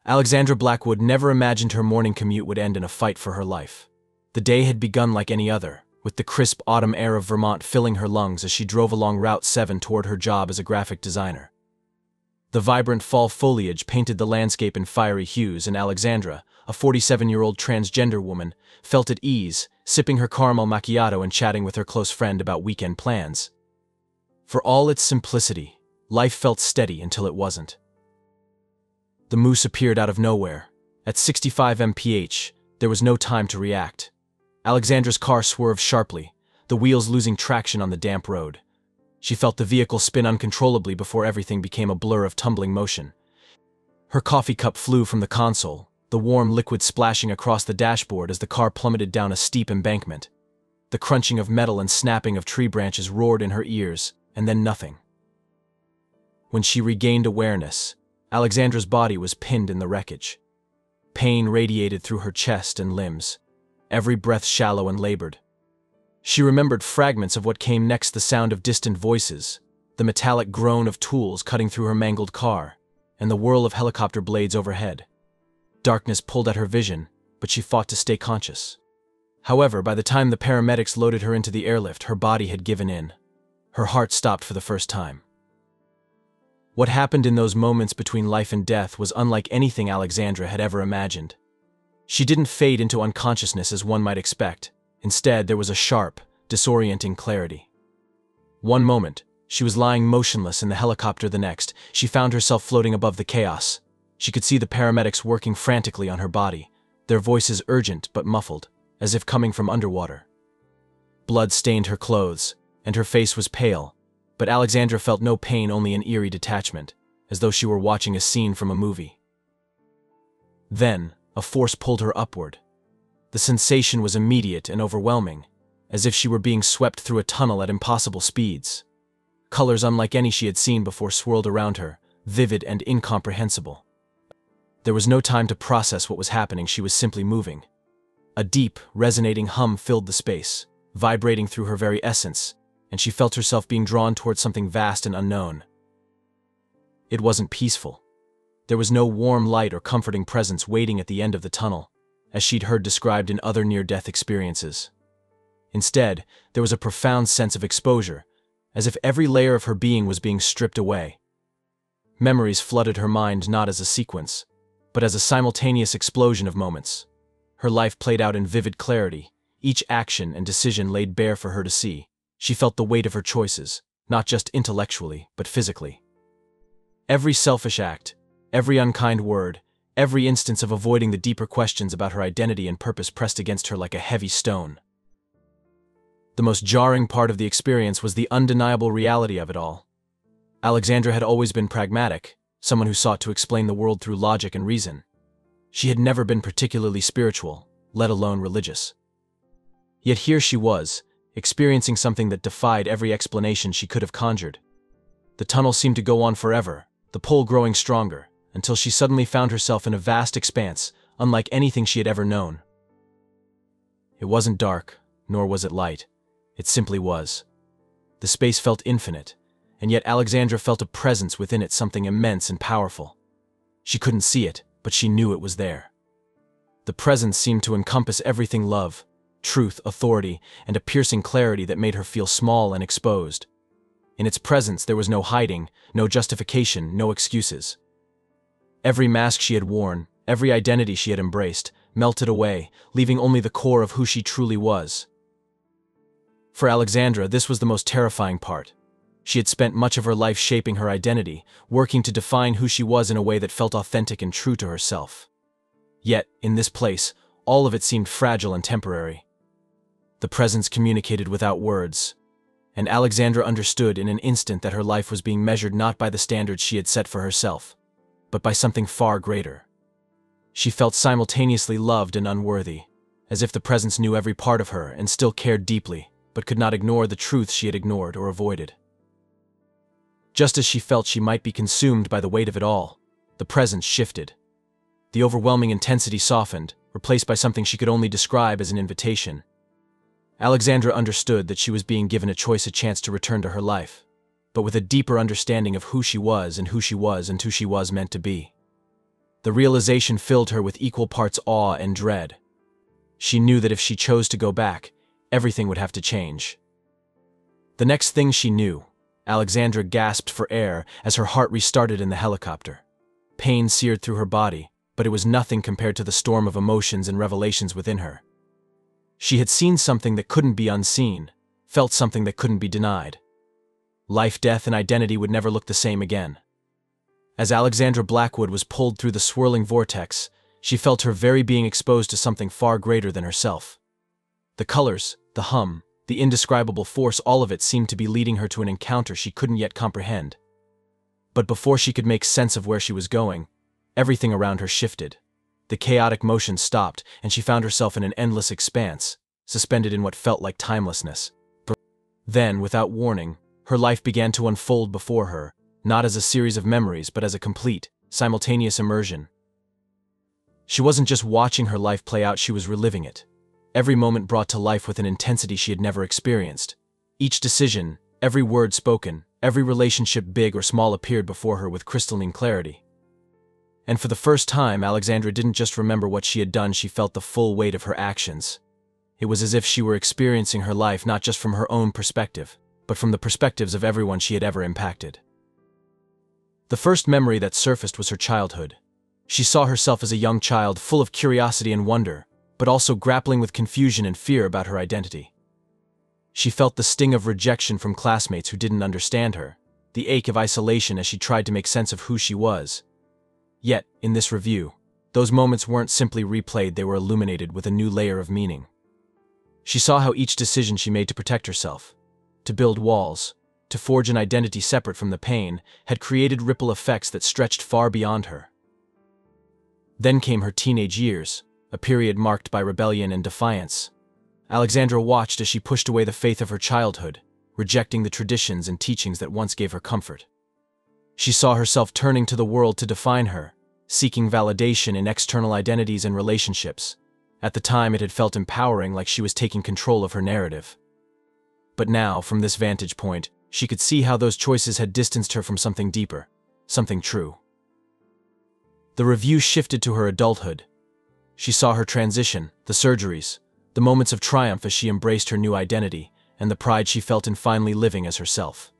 Alexandra Blackwood never imagined her morning commute would end in a fight for her life. The day had begun like any other, with the crisp autumn air of Vermont filling her lungs as she drove along Route 7 toward her job as a graphic designer. The vibrant fall foliage painted the landscape in fiery hues, and Alexandra, a 47-year-old transgender woman, felt at ease, sipping her caramel macchiato and chatting with her close friend about weekend plans. For all its simplicity, life felt steady until it wasn't. The moose appeared out of nowhere. At 65 mph, there was no time to react. Alexandra's car swerved sharply, the wheels losing traction on the damp road. She felt the vehicle spin uncontrollably before everything became a blur of tumbling motion. Her coffee cup flew from the console, the warm liquid splashing across the dashboard as the car plummeted down a steep embankment. The crunching of metal and snapping of tree branches roared in her ears, and then nothing. When she regained awareness, Alexandra's body was pinned in the wreckage. Pain radiated through her chest and limbs, every breath shallow and labored. She remembered fragments of what came next: the sound of distant voices, the metallic groan of tools cutting through her mangled car, and the whirl of helicopter blades overhead. Darkness pulled at her vision, but she fought to stay conscious. However, by the time the paramedics loaded her into the airlift, her body had given in. Her heart stopped for the first time. What happened in those moments between life and death was unlike anything Alexandra had ever imagined. She didn't fade into unconsciousness as one might expect. Instead, there was a sharp, disorienting clarity. One moment, she was lying motionless in the helicopter. The next, she found herself floating above the chaos. She could see the paramedics working frantically on her body, their voices urgent but muffled, as if coming from underwater. Blood stained her clothes, and her face was pale, but Alexandra felt no pain, only an eerie detachment, as though she were watching a scene from a movie. Then, a force pulled her upward. The sensation was immediate and overwhelming, as if she were being swept through a tunnel at impossible speeds. Colors unlike any she had seen before swirled around her, vivid and incomprehensible. There was no time to process what was happening. She was simply moving. A deep, resonating hum filled the space, vibrating through her very essence, and she felt herself being drawn towards something vast and unknown. It wasn't peaceful. There was no warm light or comforting presence waiting at the end of the tunnel, as she'd heard described in other near-death experiences. Instead, there was a profound sense of exposure, as if every layer of her being was being stripped away. Memories flooded her mind not as a sequence, but as a simultaneous explosion of moments. Her life played out in vivid clarity, each action and decision laid bare for her to see. She felt the weight of her choices, not just intellectually, but physically. Every selfish act, every unkind word, every instance of avoiding the deeper questions about her identity and purpose pressed against her like a heavy stone. The most jarring part of the experience was the undeniable reality of it all. Alexandra had always been pragmatic, someone who sought to explain the world through logic and reason. She had never been particularly spiritual, let alone religious. Yet here she was, experiencing something that defied every explanation she could have conjured. The tunnel seemed to go on forever, the pull growing stronger, until she suddenly found herself in a vast expanse, unlike anything she had ever known. It wasn't dark, nor was it light. It simply was. The space felt infinite, and yet Alexandra felt a presence within it, something immense and powerful. She couldn't see it, but she knew it was there. The presence seemed to encompass everything: love, truth, authority, and a piercing clarity that made her feel small and exposed. In its presence there was no hiding, no justification, no excuses. Every mask she had worn, every identity she had embraced, melted away, leaving only the core of who she truly was. For Alexandra, this was the most terrifying part. She had spent much of her life shaping her identity, working to define who she was in a way that felt authentic and true to herself. Yet, in this place, all of it seemed fragile and temporary. The presence communicated without words, and Alexandra understood in an instant that her life was being measured not by the standards she had set for herself, but by something far greater. She felt simultaneously loved and unworthy, as if the presence knew every part of her and still cared deeply, but could not ignore the truth she had ignored or avoided. Just as she felt she might be consumed by the weight of it all, the presence shifted. The overwhelming intensity softened, replaced by something she could only describe as an invitation. Alexandra understood that she was being given a choice, a chance to return to her life, but with a deeper understanding of who she was and who she was meant to be. The realization filled her with equal parts awe and dread. She knew that if she chose to go back, everything would have to change. The next thing she knew, Alexandra gasped for air as her heart restarted in the helicopter. Pain seared through her body, but it was nothing compared to the storm of emotions and revelations within her. She had seen something that couldn't be unseen, felt something that couldn't be denied. Life, death, and identity would never look the same again. As Alexandra Blackwood was pulled through the swirling vortex, she felt her very being exposed to something far greater than herself. The colors, the hum, the indescribable force, all of it seemed to be leading her to an encounter she couldn't yet comprehend. But before she could make sense of where she was going, everything around her shifted. The chaotic motion stopped, and she found herself in an endless expanse, suspended in what felt like timelessness. Then, without warning, her life began to unfold before her, not as a series of memories, but as a complete, simultaneous immersion. She wasn't just watching her life play out, she was reliving it. Every moment brought to life with an intensity she had never experienced. Each decision, every word spoken, every relationship, big or small, appeared before her with crystalline clarity. And for the first time, Alexandra didn't just remember what she had done, she felt the full weight of her actions. It was as if she were experiencing her life not just from her own perspective, but from the perspectives of everyone she had ever impacted. The first memory that surfaced was her childhood. She saw herself as a young child, full of curiosity and wonder, but also grappling with confusion and fear about her identity. She felt the sting of rejection from classmates who didn't understand her, the ache of isolation as she tried to make sense of who she was. Yet, in this review, those moments weren't simply replayed, they were illuminated with a new layer of meaning. She saw how each decision she made to protect herself, to build walls, to forge an identity separate from the pain, had created ripple effects that stretched far beyond her. Then came her teenage years, a period marked by rebellion and defiance. Alexandra watched as she pushed away the faith of her childhood, rejecting the traditions and teachings that once gave her comfort. She saw herself turning to the world to define her, seeking validation in external identities and relationships. At the time, it had felt empowering, like she was taking control of her narrative. But now, from this vantage point, she could see how those choices had distanced her from something deeper, something true. The review shifted to her adulthood. She saw her transition, the surgeries, the moments of triumph as she embraced her new identity, and the pride she felt in finally living as herself.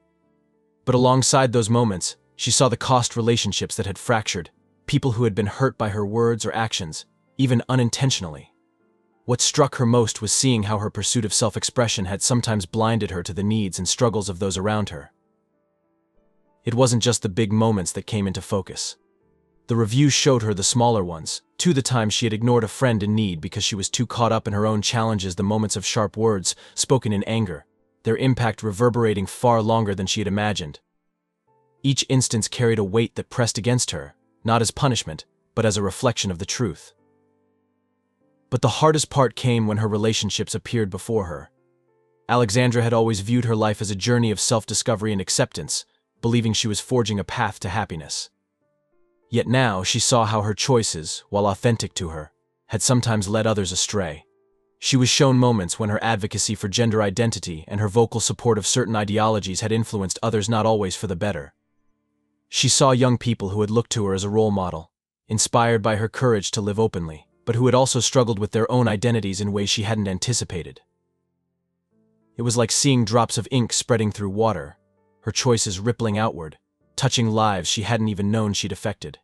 But alongside those moments, she saw the cost, relationships that had fractured, people who had been hurt by her words or actions, even unintentionally. What struck her most was seeing how her pursuit of self-expression had sometimes blinded her to the needs and struggles of those around her. It wasn't just the big moments that came into focus. The review showed her the smaller ones, too, the times she had ignored a friend in need because she was too caught up in her own challenges, the moments of sharp words spoken in anger, their impact reverberating far longer than she had imagined. Each instance carried a weight that pressed against her, not as punishment, but as a reflection of the truth. But the hardest part came when her relationships appeared before her. Alexandra had always viewed her life as a journey of self-discovery and acceptance, believing she was forging a path to happiness. Yet now she saw how her choices, while authentic to her, had sometimes led others astray. She was shown moments when her advocacy for gender identity and her vocal support of certain ideologies had influenced others, not always for the better. She saw young people who had looked to her as a role model, inspired by her courage to live openly, but who had also struggled with their own identities in ways she hadn't anticipated. It was like seeing drops of ink spreading through water, her choices rippling outward, touching lives she hadn't even known she'd affected.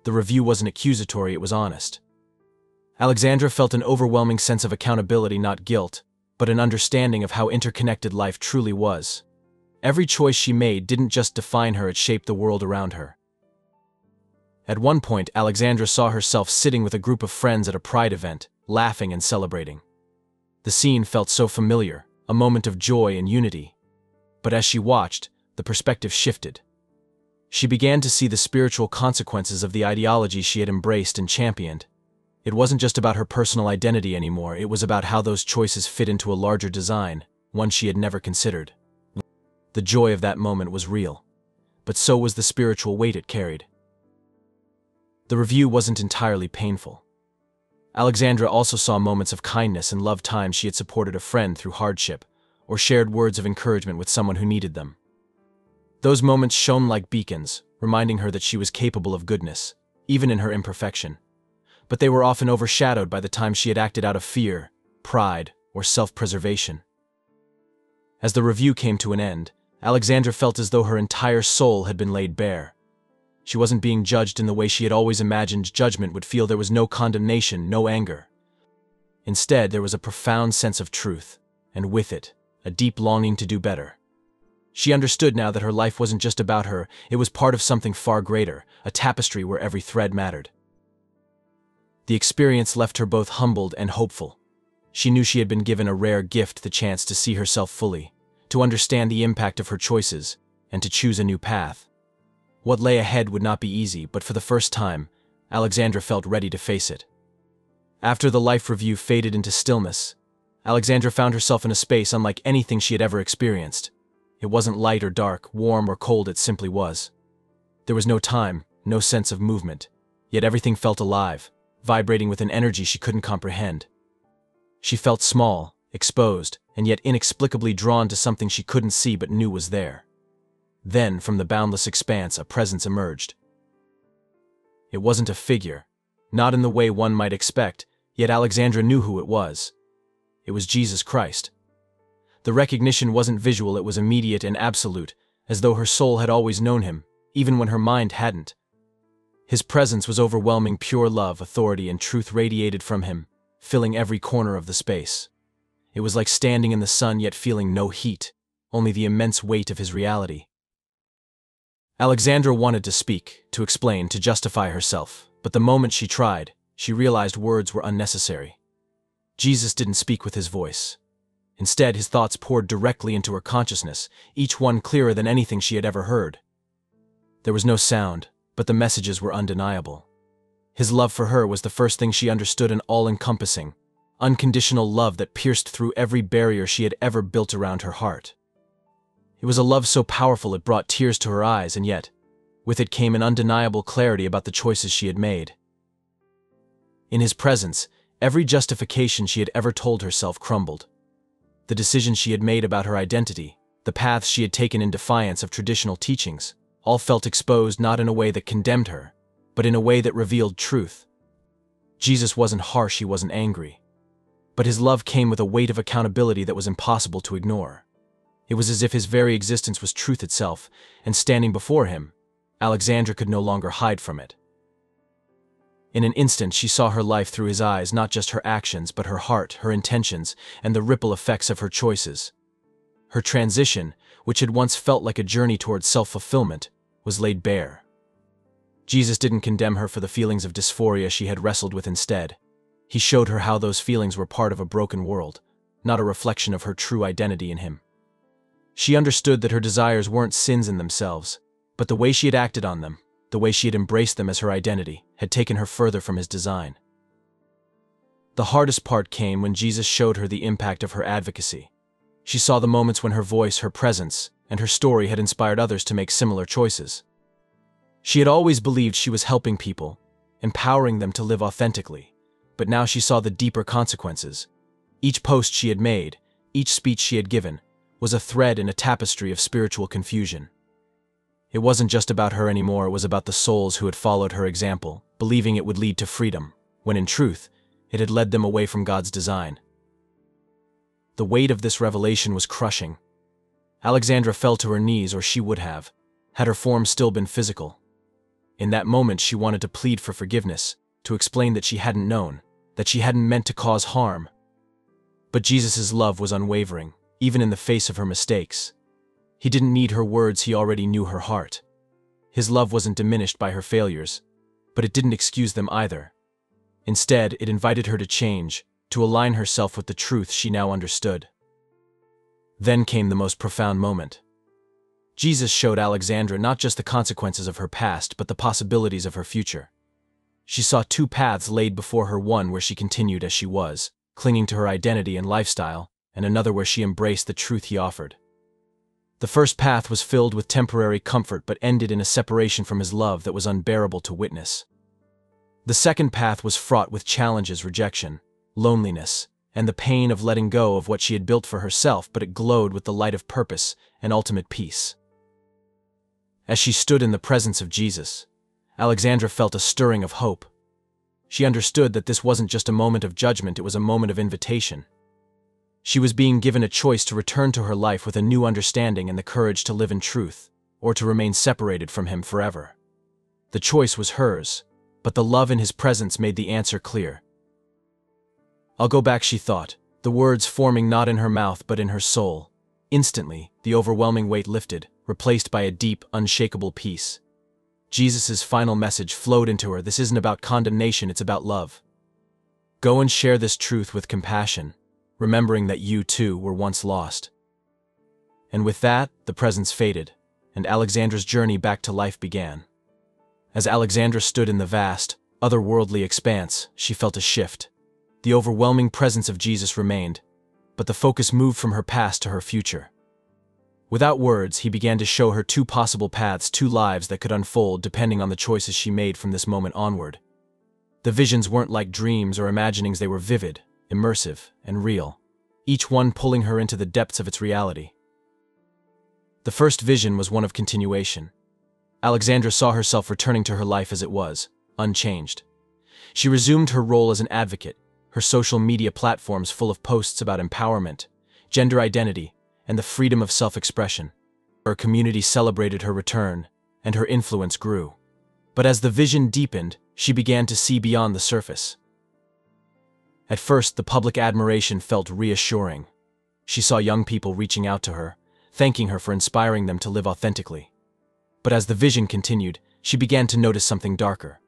The review wasn't accusatory, it was honest. Alexandra felt an overwhelming sense of accountability, not guilt, but an understanding of how interconnected life truly was. Every choice she made didn't just define her, it shaped the world around her. At one point, Alexandra saw herself sitting with a group of friends at a pride event, laughing and celebrating. The scene felt so familiar, a moment of joy and unity. But as she watched, the perspective shifted. She began to see the spiritual consequences of the ideology she had embraced and championed. It wasn't just about her personal identity anymore, it was about how those choices fit into a larger design, one she had never considered. The joy of that moment was real, but so was the spiritual weight it carried. The review wasn't entirely painful. Alexandra also saw moments of kindness and love, times she had supported a friend through hardship, or shared words of encouragement with someone who needed them. Those moments shone like beacons, reminding her that she was capable of goodness, even in her imperfection. But they were often overshadowed by the times she had acted out of fear, pride, or self-preservation. As the review came to an end, Alexandra felt as though her entire soul had been laid bare. She wasn't being judged in the way she had always imagined judgment would feel. There was no condemnation, no anger. Instead, there was a profound sense of truth, and with it, a deep longing to do better. She understood now that her life wasn't just about her, it was part of something far greater, a tapestry where every thread mattered. The experience left her both humbled and hopeful. She knew she had been given a rare gift, the chance to see herself fully, to understand the impact of her choices, and to choose a new path. What lay ahead would not be easy, but for the first time, Alexandra felt ready to face it. After the life review faded into stillness, Alexandra found herself in a space unlike anything she had ever experienced. It wasn't light or dark, warm or cold, it simply was. There was no time, no sense of movement, yet everything felt alive, vibrating with an energy she couldn't comprehend. She felt small, exposed, and yet inexplicably drawn to something she couldn't see but knew was there. Then, from the boundless expanse, a presence emerged. It wasn't a figure, not in the way one might expect, yet Alexandra knew who it was. It was Jesus Christ. The recognition wasn't visual, it was immediate and absolute, as though her soul had always known him, even when her mind hadn't. His presence was overwhelming, pure love, authority, and truth radiated from him, filling every corner of the space. It was like standing in the sun yet feeling no heat, only the immense weight of his reality. Alexandra wanted to speak, to explain, to justify herself, but the moment she tried, she realized words were unnecessary. Jesus didn't speak with his voice. Instead, his thoughts poured directly into her consciousness, each one clearer than anything she had ever heard. There was no sound, but the messages were undeniable. His love for her was the first thing she understood, an all-encompassing, unconditional love that pierced through every barrier she had ever built around her heart. It was a love so powerful it brought tears to her eyes, and yet, with it came an undeniable clarity about the choices she had made. In his presence, every justification she had ever told herself crumbled. The decisions she had made about her identity, the paths she had taken in defiance of traditional teachings, all felt exposed, not in a way that condemned her, but in a way that revealed truth. Jesus wasn't harsh, he wasn't angry. But his love came with a weight of accountability that was impossible to ignore. It was as if his very existence was truth itself, and standing before him, Alexandra could no longer hide from it. In an instant, she saw her life through his eyes, not just her actions, but her heart, her intentions, and the ripple effects of her choices. Her transition, which had once felt like a journey towards self-fulfillment, was laid bare. Jesus didn't condemn her for the feelings of dysphoria she had wrestled with. Instead, he showed her how those feelings were part of a broken world, not a reflection of her true identity in him. She understood that her desires weren't sins in themselves, but the way she had acted on them, the way she had embraced them as her identity, had taken her further from his design. The hardest part came when Jesus showed her the impact of her advocacy. She saw the moments when her voice, her presence, and her story had inspired others to make similar choices. She had always believed she was helping people, empowering them to live authentically, but now she saw the deeper consequences. Each post she had made, each speech she had given, was a thread in a tapestry of spiritual confusion. It wasn't just about her anymore, it was about the souls who had followed her example, believing it would lead to freedom, when in truth, it had led them away from God's design. The weight of this revelation was crushing. Alexandra fell to her knees, or she would have, had her form still been physical. In that moment, she wanted to plead for forgiveness, to explain that she hadn't known, that she hadn't meant to cause harm. But Jesus' love was unwavering, even in the face of her mistakes. He didn't need her words, he already knew her heart. His love wasn't diminished by her failures, but it didn't excuse them either. Instead, it invited her to change, to align herself with the truth she now understood. Then came the most profound moment. Jesus showed Alexandra not just the consequences of her past, but the possibilities of her future. She saw two paths laid before her, one where she continued as she was, clinging to her identity and lifestyle, and another where she embraced the truth he offered. The first path was filled with temporary comfort but ended in a separation from his love that was unbearable to witness. The second path was fraught with challenges, rejection, loneliness, and the pain of letting go of what she had built for herself, but it glowed with the light of purpose and ultimate peace. As she stood in the presence of Jesus, Alexandra felt a stirring of hope. She understood that this wasn't just a moment of judgment, it was a moment of invitation. She was being given a choice to return to her life with a new understanding and the courage to live in truth, or to remain separated from him forever. The choice was hers, but the love in his presence made the answer clear. "I'll go back," she thought, the words forming not in her mouth but in her soul. Instantly, the overwhelming weight lifted, replaced by a deep, unshakable peace. Jesus' final message flowed into her. This isn't about condemnation, it's about love. Go and share this truth with compassion, remembering that you too were once lost. And with that, the presence faded, and Alexandra's journey back to life began. As Alexandra stood in the vast, otherworldly expanse, she felt a shift. The overwhelming presence of Jesus remained, but the focus moved from her past to her future. Without words, he began to show her two possible paths, two lives that could unfold depending on the choices she made from this moment onward. The visions weren't like dreams or imaginings, they were vivid, immersive, and real, each one pulling her into the depths of its reality. The first vision was one of continuation. Alexandra saw herself returning to her life as it was, unchanged. She resumed her role as an advocate, her social media platforms full of posts about empowerment, gender identity, and the freedom of self-expression. Her community celebrated her return, and her influence grew. But as the vision deepened, she began to see beyond the surface. At first, the public admiration felt reassuring. She saw young people reaching out to her, thanking her for inspiring them to live authentically. But as the vision continued, she began to notice something darker.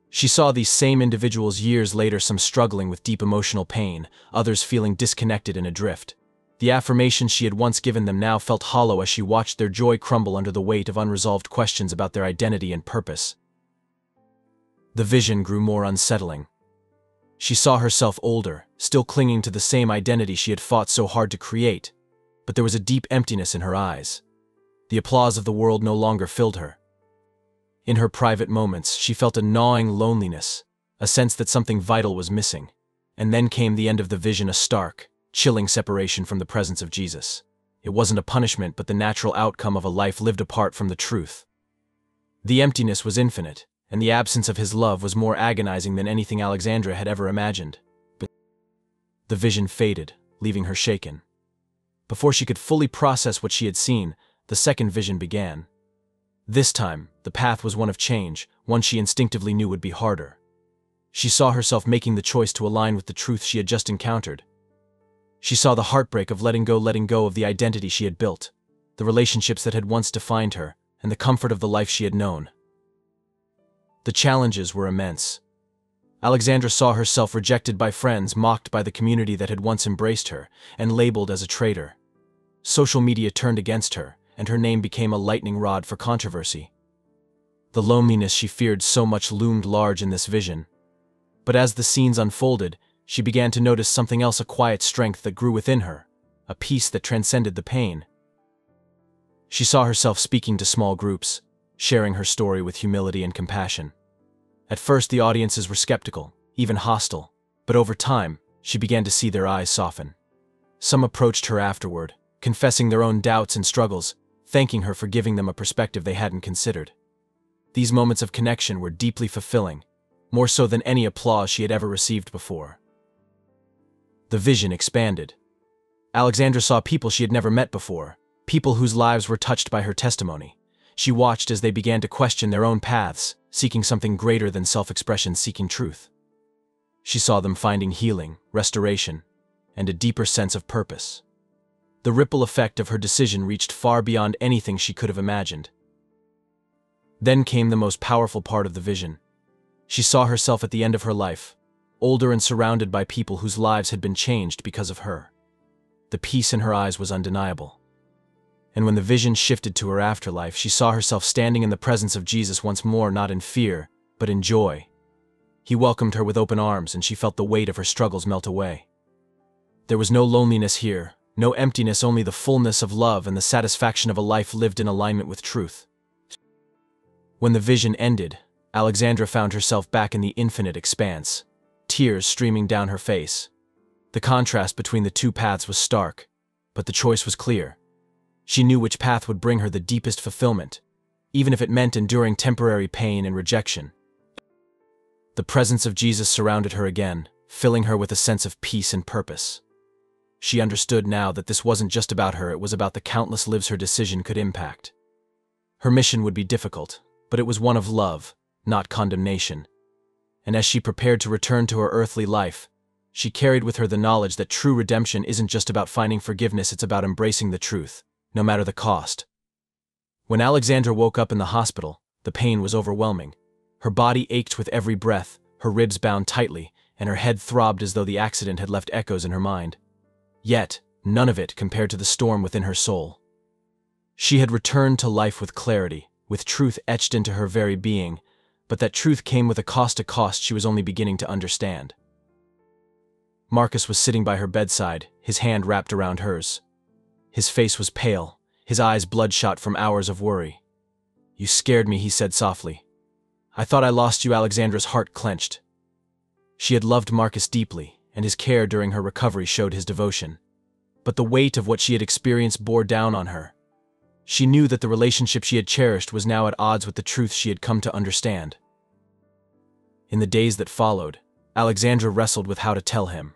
She saw these same individuals years later, some struggling with deep emotional pain, others feeling disconnected and adrift. The affirmations she had once given them now felt hollow as she watched their joy crumble under the weight of unresolved questions about their identity and purpose. The vision grew more unsettling. She saw herself older, still clinging to the same identity she had fought so hard to create, but there was a deep emptiness in her eyes. The applause of the world no longer filled her. In her private moments, she felt a gnawing loneliness, a sense that something vital was missing. And then came the end of the vision, a stark, chilling separation from the presence of Jesus. It wasn't a punishment, but the natural outcome of a life lived apart from the truth. The emptiness was infinite, and the absence of his love was more agonizing than anything Alexandra had ever imagined. But the vision faded, leaving her shaken. Before she could fully process what she had seen, the second vision began. This time, the path was one of change, one she instinctively knew would be harder. She saw herself making the choice to align with the truth she had just encountered. She saw the heartbreak of letting go of the identity she had built, the relationships that had once defined her, and the comfort of the life she had known. The challenges were immense. Alexandra saw herself rejected by friends, mocked by the community that had once embraced her, and labeled as a traitor. Social media turned against her, and her name became a lightning rod for controversy. The loneliness she feared so much loomed large in this vision. But as the scenes unfolded, she began to notice something else, a quiet strength that grew within her, a peace that transcended the pain. She saw herself speaking to small groups, sharing her story with humility and compassion. At first, the audiences were skeptical, even hostile, but over time, she began to see their eyes soften. Some approached her afterward, confessing their own doubts and struggles, thanking her for giving them a perspective they hadn't considered. These moments of connection were deeply fulfilling, more so than any applause she had ever received before. The vision expanded. Alexandra saw people she had never met before, people whose lives were touched by her testimony. She watched as they began to question their own paths, seeking something greater than self-expression, seeking truth. She saw them finding healing, restoration, and a deeper sense of purpose. The ripple effect of her decision reached far beyond anything she could have imagined. Then came the most powerful part of the vision. She saw herself at the end of her life, older and surrounded by people whose lives had been changed because of her. The peace in her eyes was undeniable. And when the vision shifted to her afterlife, she saw herself standing in the presence of Jesus once more, not in fear, but in joy. He welcomed her with open arms, and she felt the weight of her struggles melt away. There was no loneliness here, no emptiness, only the fullness of love and the satisfaction of a life lived in alignment with truth. When the vision ended, Alexandra found herself back in the infinite expanse, tears streaming down her face. The contrast between the two paths was stark, but the choice was clear. She knew which path would bring her the deepest fulfillment, even if it meant enduring temporary pain and rejection. The presence of Jesus surrounded her again, filling her with a sense of peace and purpose. She understood now that this wasn't just about her, it was about the countless lives her decision could impact. Her mission would be difficult, but it was one of love, not condemnation. And as she prepared to return to her earthly life, she carried with her the knowledge that true redemption isn't just about finding forgiveness, it's about embracing the truth, no matter the cost. When Alexandra woke up in the hospital, the pain was overwhelming. Her body ached with every breath, her ribs bound tightly, and her head throbbed as though the accident had left echoes in her mind. Yet, none of it compared to the storm within her soul. She had returned to life with clarity, with truth etched into her very being, but that truth came with a cost she was only beginning to understand. Marcus was sitting by her bedside, his hand wrapped around hers. His face was pale, his eyes bloodshot from hours of worry. "You scared me," he said softly. "I thought I lost you." Alexandra's heart clenched. She had loved Marcus deeply, and his care during her recovery showed his devotion. But the weight of what she had experienced bore down on her. She knew that the relationship she had cherished was now at odds with the truth she had come to understand. In the days that followed, Alexandra wrestled with how to tell him.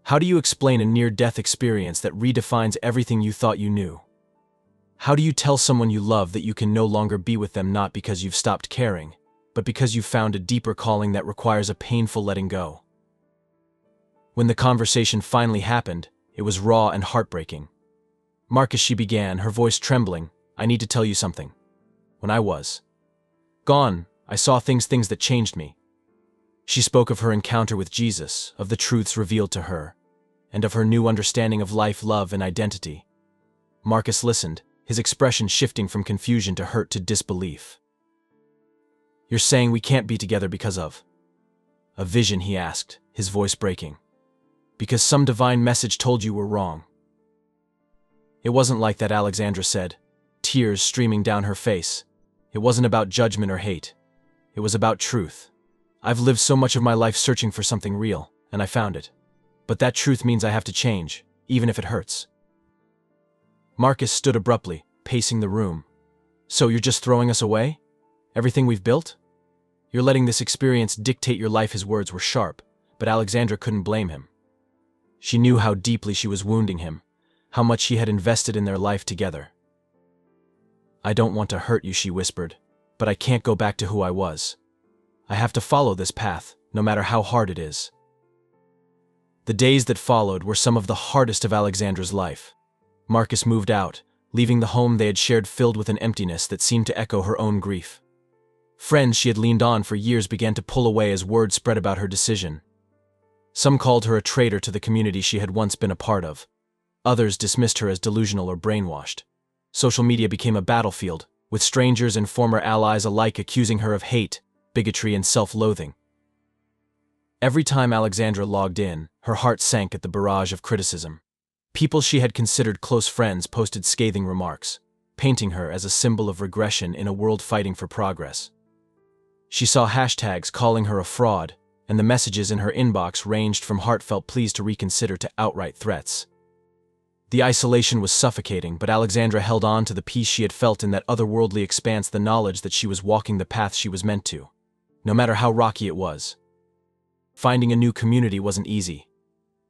How do you explain a near-death experience that redefines everything you thought you knew? How do you tell someone you love that you can no longer be with them, not because you've stopped caring, but because you've found a deeper calling that requires a painful letting go? When the conversation finally happened, it was raw and heartbreaking. "Marcus," she began, her voice trembling, "I need to tell you something. When I was gone, I saw things that changed me." She spoke of her encounter with Jesus, of the truths revealed to her, and of her new understanding of life, love, and identity. Marcus listened, his expression shifting from confusion to hurt to disbelief. "You're saying we can't be together because of a vision?" he asked, his voice breaking. "Because some divine message told you we're wrong?" "It wasn't like that," Alexandra said, tears streaming down her face. "It wasn't about judgment or hate. It was about truth. I've lived so much of my life searching for something real, and I found it. But that truth means I have to change, even if it hurts." Marcus stood abruptly, pacing the room. "So you're just throwing us away? Everything we've built? You're letting this experience dictate your life?" His words were sharp, but Alexandra couldn't blame him. She knew how deeply she was wounding him, how much he had invested in their life together. "I don't want to hurt you," she whispered, "but I can't go back to who I was. I have to follow this path, no matter how hard it is." The days that followed were some of the hardest of Alexandra's life. Marcus moved out, leaving the home they had shared filled with an emptiness that seemed to echo her own grief. Friends she had leaned on for years began to pull away as word spread about her decision. Some called her a traitor to the community she had once been a part of. Others dismissed her as delusional or brainwashed. Social media became a battlefield, with strangers and former allies alike accusing her of hate, bigotry, and self-loathing. Every time Alexandra logged in, her heart sank at the barrage of criticism. People she had considered close friends posted scathing remarks, painting her as a symbol of regression in a world fighting for progress. She saw hashtags calling her a fraud, and the messages in her inbox ranged from heartfelt pleas to reconsider to outright threats. The isolation was suffocating, but Alexandra held on to the peace she had felt in that otherworldly expanse, the knowledge that she was walking the path she was meant to, no matter how rocky it was. Finding a new community wasn't easy.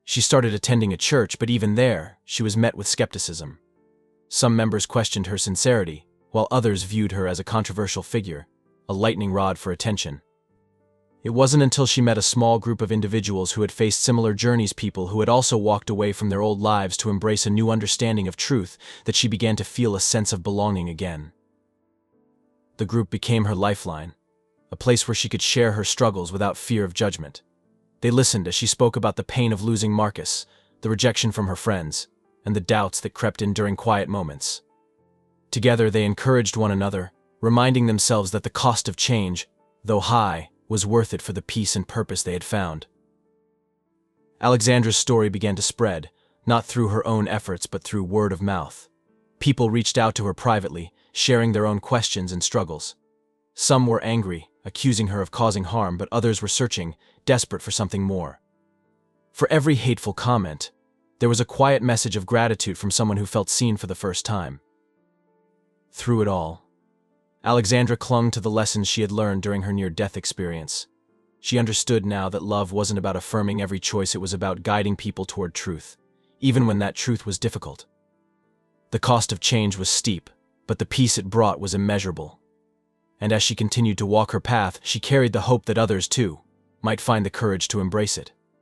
She started attending a church, but even there, she was met with skepticism. Some members questioned her sincerity, while others viewed her as a controversial figure, a lightning rod for attention. It wasn't until she met a small group of individuals who had faced similar journeys, people who had also walked away from their old lives to embrace a new understanding of truth, that she began to feel a sense of belonging again. The group became her lifeline, a place where she could share her struggles without fear of judgment. They listened as she spoke about the pain of losing Marcus, the rejection from her friends, and the doubts that crept in during quiet moments. Together they encouraged one another, reminding themselves that the cost of change, though high, was worth it for the peace and purpose they had found. Alexandra's story began to spread, not through her own efforts but through word of mouth. People reached out to her privately, sharing their own questions and struggles. Some were angry, accusing her of causing harm, but others were searching, desperate for something more. For every hateful comment, there was a quiet message of gratitude from someone who felt seen for the first time. Through it all, Alexandra clung to the lessons she had learned during her near-death experience. She understood now that love wasn't about affirming every choice, it was about guiding people toward truth, even when that truth was difficult. The cost of change was steep, but the peace it brought was immeasurable. And as she continued to walk her path, she carried the hope that others, too, might find the courage to embrace it.